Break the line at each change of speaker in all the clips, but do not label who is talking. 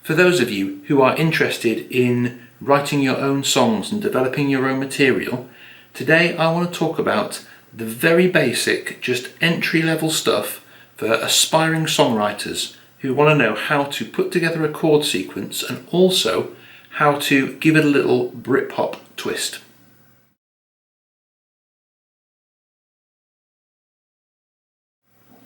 For those of you who are interested in writing your own songs and developing your own material, today I want to talk about the very basic, just entry-level stuff for aspiring songwriters who want to know how to put together a chord sequence and also how to give it a little Britpop twist.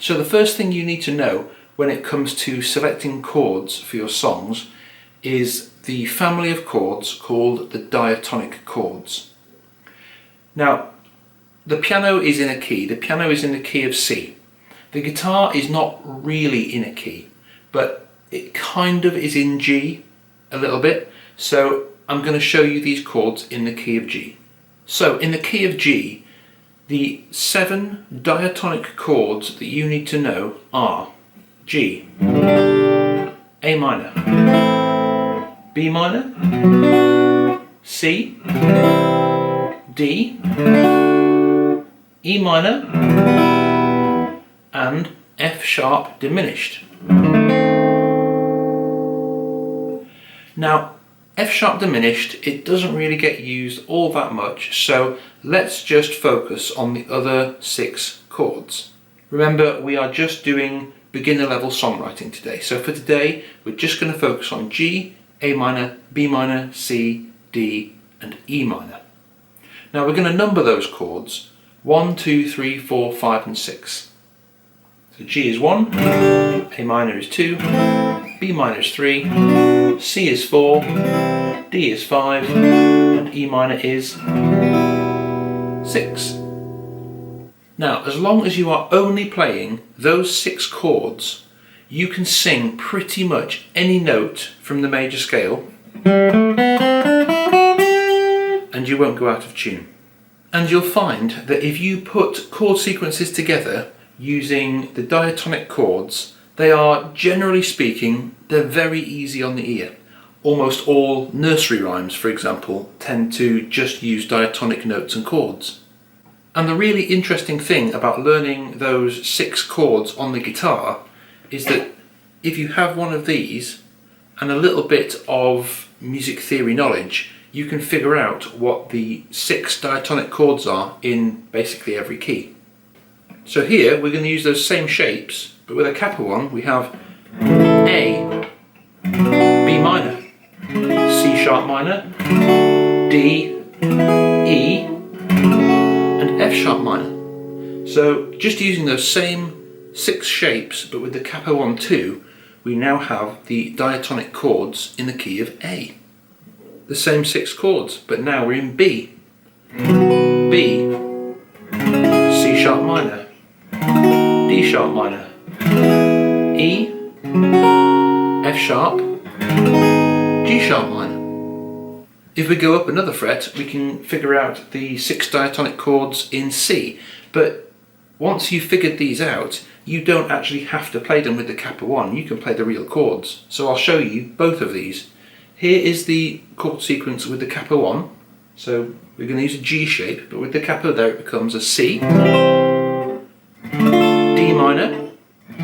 So the first thing you need to know when it comes to selecting chords for your songs is the family of chords called the diatonic chords. Now, the piano is in a key. The piano is in the key of C. The guitar is not really in a key, but it kind of is in G a little bit. So I'm going to show you these chords in the key of G. So in the key of G, the 7 diatonic chords that you need to know are G, A minor, B minor, C, D, E minor, and F sharp diminished. Now, F sharp diminished, it doesn't really get used all that much, so let's just focus on the other 6 chords. Remember, we are just doing beginner level songwriting today, so for today we're just going to focus on G, A minor, B minor, C, D and E minor. Now we're going to number those chords 1, 2, 3, 4, 5 and 6. So G is 1, A minor is 2, B minor is 3, C is 4, D is 5 and E minor is 6. Now, as long as you are only playing those 6 chords, you can sing pretty much any note from the major scale and you won't go out of tune. And you'll find that if you put chord sequences together using the diatonic chords, they are, generally speaking, they're very easy on the ear. Almost all nursery rhymes, for example, tend to just use diatonic notes and chords. And the really interesting thing about learning those 6 chords on the guitar is that if you have one of these and a little bit of music theory knowledge, you can figure out what the 6 diatonic chords are in basically every key. So here we're going to use those same shapes, but with a capo one we have A, B minor, C sharp minor, D, E and F sharp minor. So just using those same 6 shapes but with the capo 1 2, we now have the diatonic chords in the key of A. The same 6 chords, but now we're in B. B, C sharp minor, D sharp minor, E, F sharp, G sharp minor. If we go up another fret, we can figure out the 6 diatonic chords in C, but once you've figured these out, you don't actually have to play them with the capo 1, you can play the real chords. So I'll show you both of these. Here is the chord sequence with the capo 1, so we're going to use a G shape, but with the capo there it becomes a C, D minor,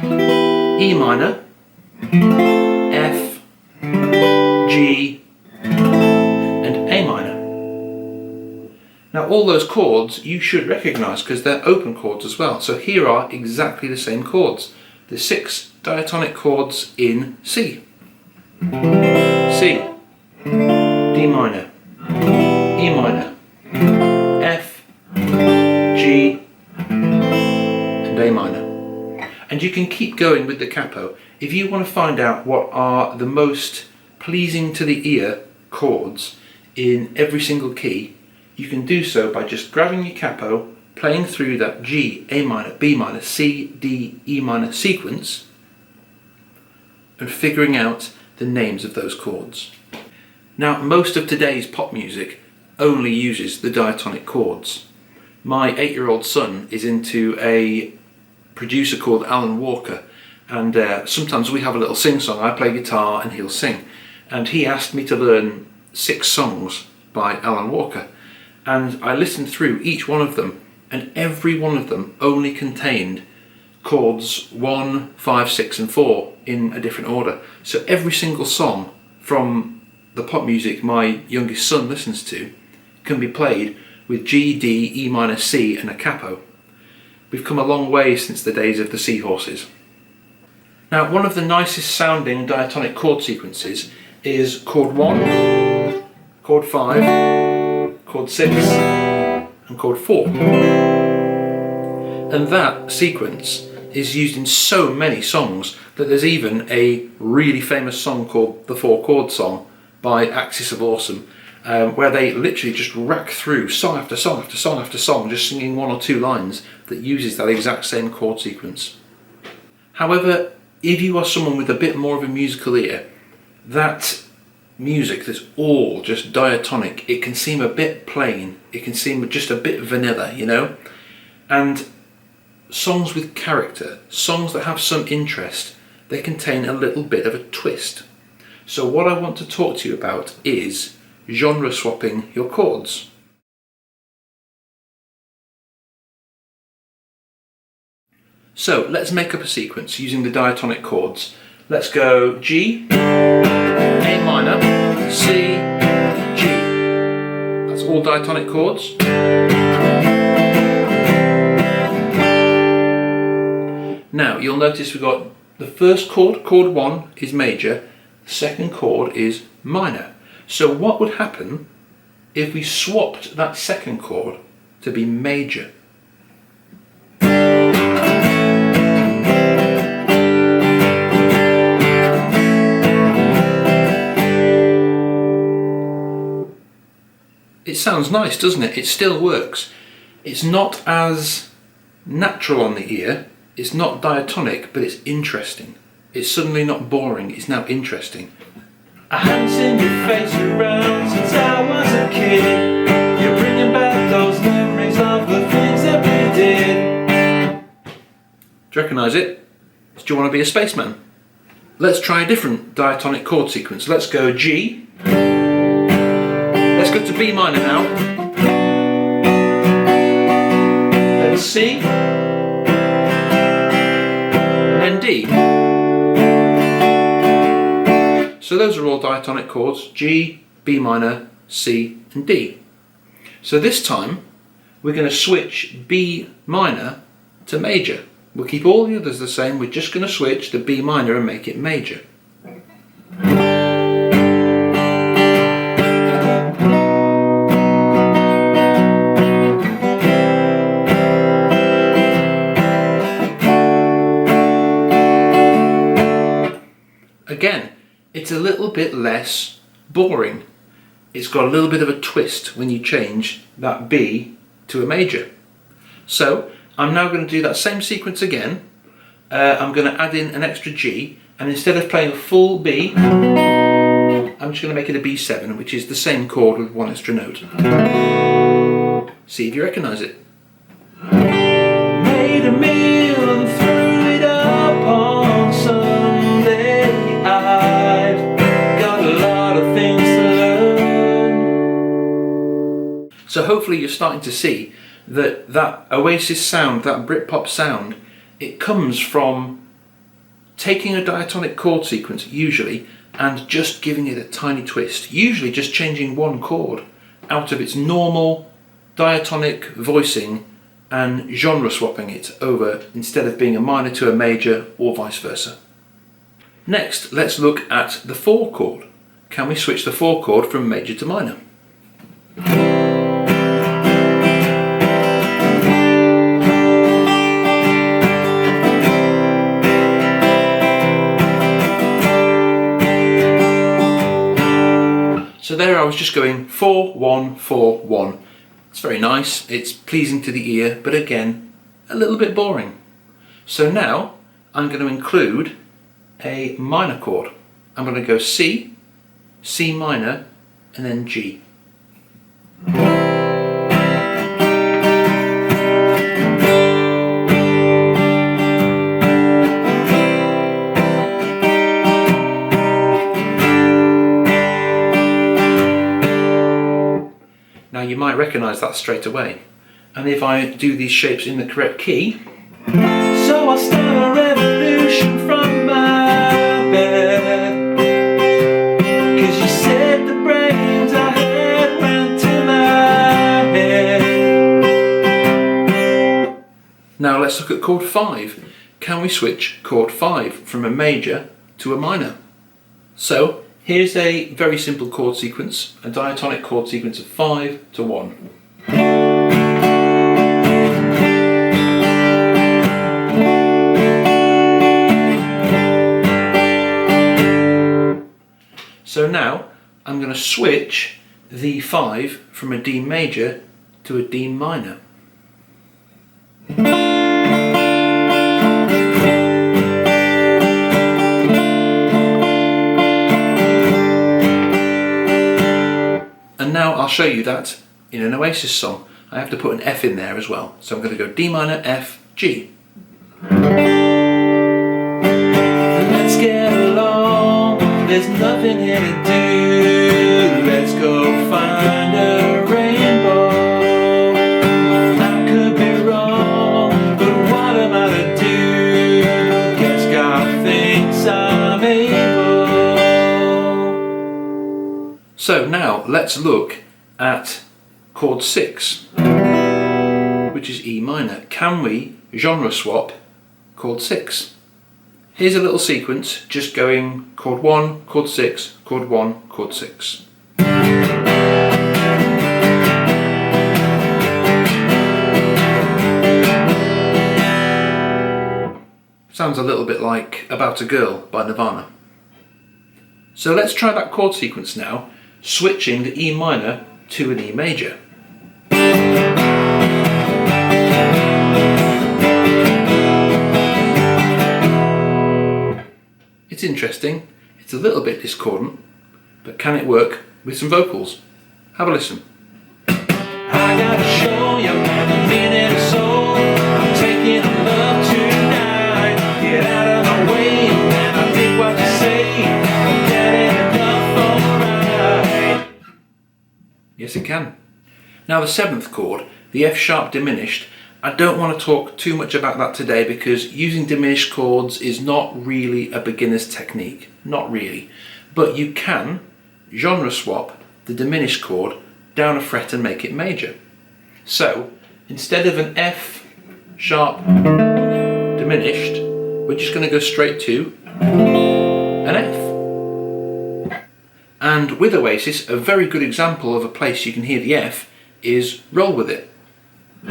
E minor, F, G and A minor. Now all those chords you should recognise because they're open chords as well, so here are exactly the same chords. The 6 diatonic chords in C. C, D minor, E minor, F, G and A minor. And you can keep going with the capo. If you want to find out what are the most pleasing to the ear chords in every single key, you can do so by just grabbing your capo, playing through that G, A minor, B minor, C, D, E minor sequence and figuring out the names of those chords. Now, most of today's pop music only uses the diatonic chords. My 8-year-old son is into a producer called Alan Walker, and sometimes we have a little sing-song. I play guitar and he'll sing, and he asked me to learn 6 songs by Alan Walker, and I listened through each one of them, and every one of them only contained chords 1, 5, 6 and 4 in a different order. So every single song from the pop music my youngest son listens to can be played with G, D, E minor, C and a capo. We've come a long way since the days of the seahorses. Now, one of the nicest sounding diatonic chord sequences is chord 1, chord 5, chord 6 and chord 4. And that sequence is used in so many songs that there's even a really famous song called the 4 Chord Song by Axis of Awesome, where they literally just rack through song after song after song after song, just singing 1 or 2 lines that uses that exact same chord sequence. However, if you are someone with a bit more of a musical ear, that music that's all just diatonic, it can seem a bit plain, it can seem just a bit vanilla, you know? And songs with character, songs that have some interest, they contain a little bit of a twist. So what I want to talk to you about is genre swapping your chords. So let's make up a sequence using the diatonic chords. Let's go G, A minor, C, G. That's all diatonic chords. Now you'll notice we've got the first chord, chord 1, is major, the second chord is minor. So what would happen if we swapped that second chord to be major? It sounds nice, doesn't it? It still works. It's not as natural on the ear, it's not diatonic, but it's interesting. It's suddenly not boring, it's now interesting. I haven't seen your face around since I was a kid. You're bringing back those memories of the things that we did. Do you recognise it? Do you want to be a spaceman? Let's try a different diatonic chord sequence. Let's go G. Let's go to B minor now. Then C. And then D. So those are all diatonic chords, G, B minor, C and D. So this time we're going to switch B minor to major. We'll keep all the others the same, we're just going to switch the B minor and make it major. Again, it's a little bit less boring. It's got a little bit of a twist when you change that B to a major. So I'm now going to do that same sequence again. I'm going to add in an extra G, and instead of playing a full B, I'm just going to make it a B7, which is the same chord with 1 extra note. See if you recognise it. Made a meal and threw it up on Sunday. I've got a lot of things to learn. So hopefully you're starting to see that that Oasis sound, that Britpop sound, it comes from taking a diatonic chord sequence usually and just giving it a tiny twist, usually just changing one chord out of its normal diatonic voicing and genre swapping it over instead of being a minor to a major or vice versa. Next, let's look at the 4 chord. Can we switch the 4 chord from major to minor? So there I was just going 4, 1, 4, 1. It's very nice, it's pleasing to the ear, but again, a little bit boring. So now I'm going to include a minor chord. I'm going to go C, C minor, and then G. Now you might recognise that straight away. And if I do these shapes in the correct key, so I'll start a revolution from my let's look at chord 5. Can we switch chord 5 from a major to a minor? So here's a very simple chord sequence, a diatonic chord sequence of 5 to 1. So now I'm going to switch the 5 from a D major to a D minor. And now I'll show you that in an Oasis song. I have to put an F in there as well. So I'm going to go D minor, F, G. Let's get along, there's nothing here to do. Let's go find a rainbow. I could be wrong, but what am I to do? Guess God thinks I'm able. So now let's look at chord 6, which is E minor. Can we genre swap chord 6? Here's a little sequence just going chord 1, chord 6, chord 1, chord 6. Sounds a little bit like About a Girl by Nirvana. So let's try that chord sequence now, switching the E minor to an E major. It's interesting, it's a little bit discordant, but can it work with some vocals? Have a listen. I gotta show you the meaning of soul. I'm taking a love tonight. Get out of my way and I think what you say. That ain't enough, alright. Yes, it can. Now the 7th chord, the F sharp diminished, I don't want to talk too much about that today because using diminished chords is not really a beginner's technique. Not really. But you can genre swap the diminished chord down a fret and make it major. So instead of an F sharp diminished, we're just going to go straight to an F. And with Oasis, a very good example of a place you can hear the F is Roll With It. I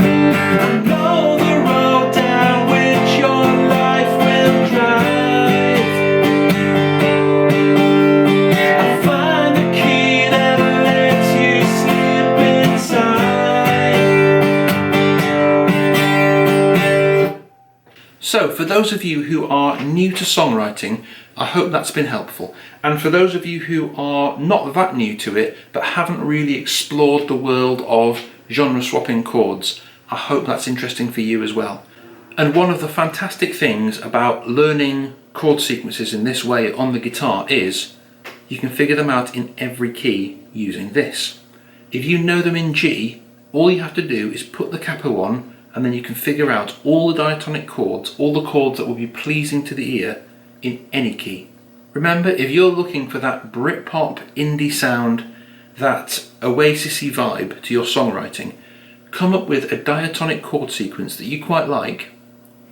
know the road down which your life will drive. I find the key that lets you slip inside. So for those of you who are new to songwriting, I hope that's been helpful. And for those of you who are not that new to it, but haven't really explored the world of genre swapping chords, I hope that's interesting for you as well. And one of the fantastic things about learning chord sequences in this way on the guitar is you can figure them out in every key using this. If you know them in G, all you have to do is put the capo on and then you can figure out all the diatonic chords, all the chords that will be pleasing to the ear in any key. Remember, if you're looking for that Britpop indie sound, that Oasis-y vibe to your songwriting, come up with a diatonic chord sequence that you quite like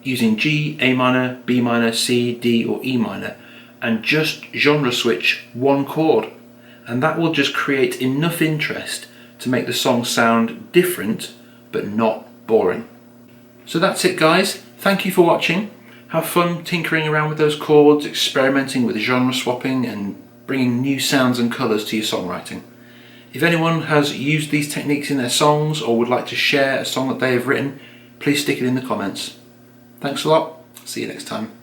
using G, A minor, B minor, C, D or E minor, and just genre switch one chord, and that will just create enough interest to make the song sound different but not boring. So that's it guys, thank you for watching. Have fun tinkering around with those chords, experimenting with genre swapping and bringing new sounds and colours to your songwriting. If anyone has used these techniques in their songs or would like to share a song that they have written, please stick it in the comments. Thanks a lot, see you next time.